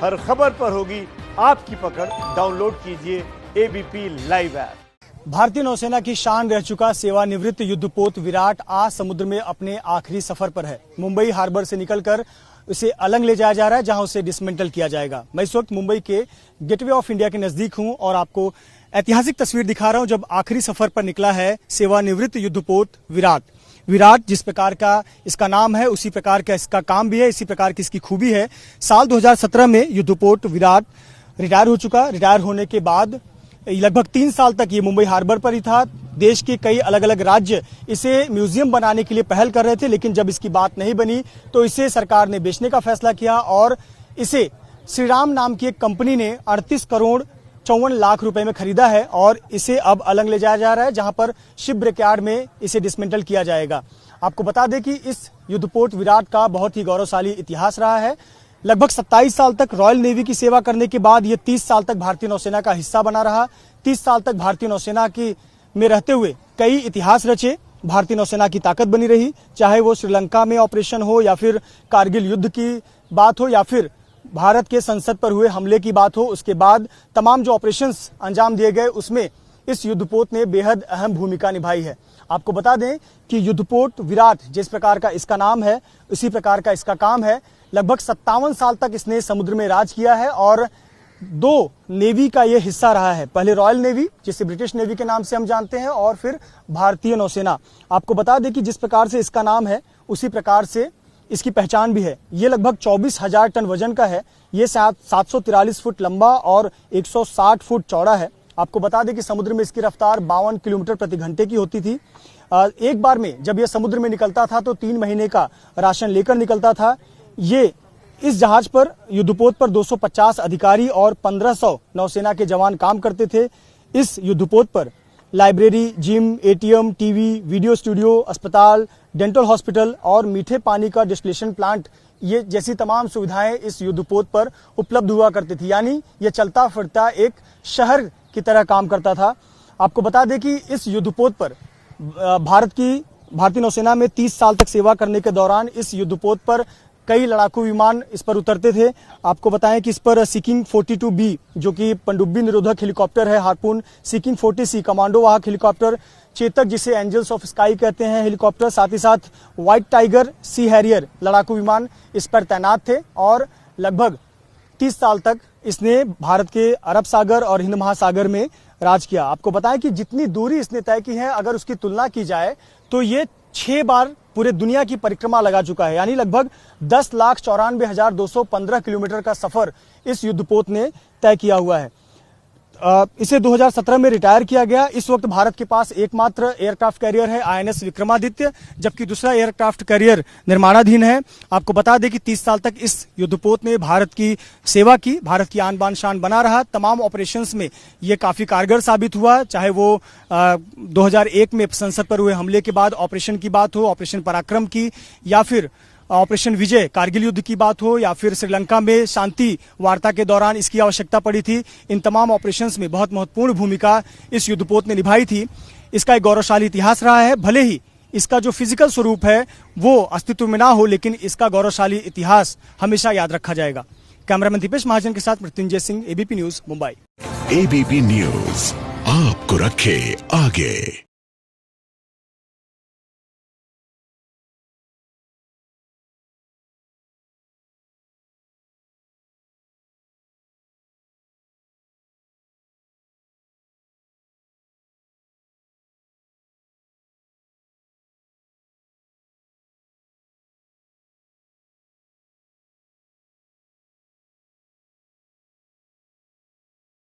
हर खबर पर होगी आपकी पकड़। डाउनलोड कीजिए एबीपी लाइव ऐप। भारतीय नौसेना की शान रह चुका सेवानिवृत्त युद्धपोत विराट आज समुद्र में अपने आखिरी सफर पर है। मुंबई हार्बर से निकलकर उसे अलंग ले जाया जा रहा है, जहां उसे डिसमेंटल किया जाएगा। मैं इस वक्त मुंबई के गेटवे ऑफ इंडिया के नजदीक हूं और आपको ऐतिहासिक तस्वीर दिखा रहा हूं जब आखिरी सफर पर निकला है सेवानिवृत्त युद्धपोत विराट। विराट जिस प्रकार का इसका नाम है उसी प्रकार का इसका काम भी है, इसी प्रकार की इसकी खूबी है। साल 2017 में युद्धपोत विराट रिटायर हो चुका। रिटायर होने के बाद लगभग 3 साल तक ये मुंबई हार्बर पर ही था। देश के कई अलग अलग राज्य इसे म्यूजियम बनाने के लिए पहल कर रहे थे, लेकिन जब इसकी बात नहीं बनी तो इसे सरकार ने बेचने का फैसला किया और इसे श्रीराम नाम की एक कंपनी ने 38 करोड़ 54 लाख रुपए में खरीदा है और इसे अब अलंग ले जाया जा रहा है, जहां पर शिप ब्रेकयार्ड में इसे डिसमेंटल किया जाएगा। आपको बता दें कि इस युद्धपोत विराट का बहुत ही गौरवशाली इतिहास रहा है। लगभग 27 साल तक रॉयल नेवी की सेवा करने के बाद ये 30 साल तक भारतीय नौसेना का हिस्सा बना रहा। 30 साल तक भारतीय नौसेना की में रहते हुए कई इतिहास रचे। भारतीय नौसेना की ताकत बनी रही, चाहे वो श्रीलंका में ऑपरेशन हो या फिर कारगिल युद्ध की बात हो या फिर भारत के संसद पर हुए हमले की बात हो। उसके बाद तमाम जो ऑपरेशंस अंजाम दिए गए उसमें इस युद्धपोत ने बेहद अहम भूमिका निभाई है। आपको बता दें कि युद्धपोत विराट जिस प्रकार का इसका नाम है उसी प्रकार का इसका काम है। लगभग 57 साल तक इसने समुद्र में राज किया है और 2 नेवी का ये हिस्सा रहा है। पहले रॉयल नेवी जिसे ब्रिटिश नेवी के नाम से हम जानते हैं और फिर भारतीय नौसेना। आपको बता दें कि जिस प्रकार से इसका नाम है उसी प्रकार से इसकी पहचान भी है। ये लगभग 24,000 टन वजन का है। ये 743 फुट लंबा और 160 फुट चौड़ा है। आपको बता दें कि समुद्र में इसकी रफ्तार 52 किलोमीटर प्रति घंटे की होती थी। एक बार में जब यह समुद्र में निकलता था तो 3 महीने का राशन लेकर निकलता था। ये इस जहाज पर युद्धपोत पर 250 अधिकारी और 1500 नौसेना के जवान काम करते थे। इस युद्धपोत पर library, gym, ATM, TV, video studio, अस्पताल, डेंटल हॉस्पिटल और मीठे पानी का डिस्टिलेशन प्लांट ये जैसी तमाम सुविधाएं इस युद्धपोत पर उपलब्ध हुआ करती थी। यानी ये चलता फिरता एक शहर की तरह काम करता था। आपको बता दें कि इस युद्धपोत पर भारतीय नौसेना में 30 साल तक सेवा करने के दौरान इस युद्धपोत पर कई लड़ाकू विमान इस पर उतरते थे। आपको बताएं कि इस पर सीकिंग 42B जो कि पनडुब्बी निरोधक हेलीकॉप्टर है, हार्पून, सीकिंग 40C कमांडो वाहक हेलीकॉप्टर, चेतक जिसे एंजल्स ऑफ स्काई कहते हैं हेलीकॉप्टर, साथ ही साथ व्हाइट टाइगर, सी हैरियर लड़ाकू विमान इस पर तैनात थे और लगभग 30 साल तक इसने भारत के अरब सागर और हिंद महासागर में राज किया। आपको बताएं कि जितनी दूरी इसने तय की है अगर उसकी तुलना की जाए तो ये 6 बार पूरे दुनिया की परिक्रमा लगा चुका है। यानी लगभग 10,94,215 किलोमीटर का सफर इस युद्धपोत ने तय किया हुआ है। इसे 2017 में रिटायर किया गया। इस वक्त भारत के पास एकमात्र एयरक्राफ्ट कैरियर है INS विक्रमादित्य, जबकि दूसरा एयरक्राफ्ट कैरियर निर्माणाधीन है। आपको बता दें कि 30 साल तक इस युद्धपोत ने भारत की सेवा की, भारत की आन बान शान बना रहा। तमाम ऑपरेशंस में ये काफी कारगर साबित हुआ, चाहे वो 2001 में संसद पर हुए हमले के बाद ऑपरेशन की बात हो, ऑपरेशन पराक्रम की, या फिर ऑपरेशन विजय कारगिल युद्ध की बात हो, या फिर श्रीलंका में शांति वार्ता के दौरान इसकी आवश्यकता पड़ी थी। इन तमाम ऑपरेशंस में बहुत महत्वपूर्ण भूमिका इस युद्धपोत ने निभाई थी। इसका एक गौरवशाली इतिहास रहा है। भले ही इसका जो फिजिकल स्वरूप है वो अस्तित्व में ना हो, लेकिन इसका गौरवशाली इतिहास हमेशा याद रखा जाएगा। कैमरामैन दीपेश महाजन के साथ Mrityunjay Singh, ABP news, Mumbai. ABP news आपको रखे आगे।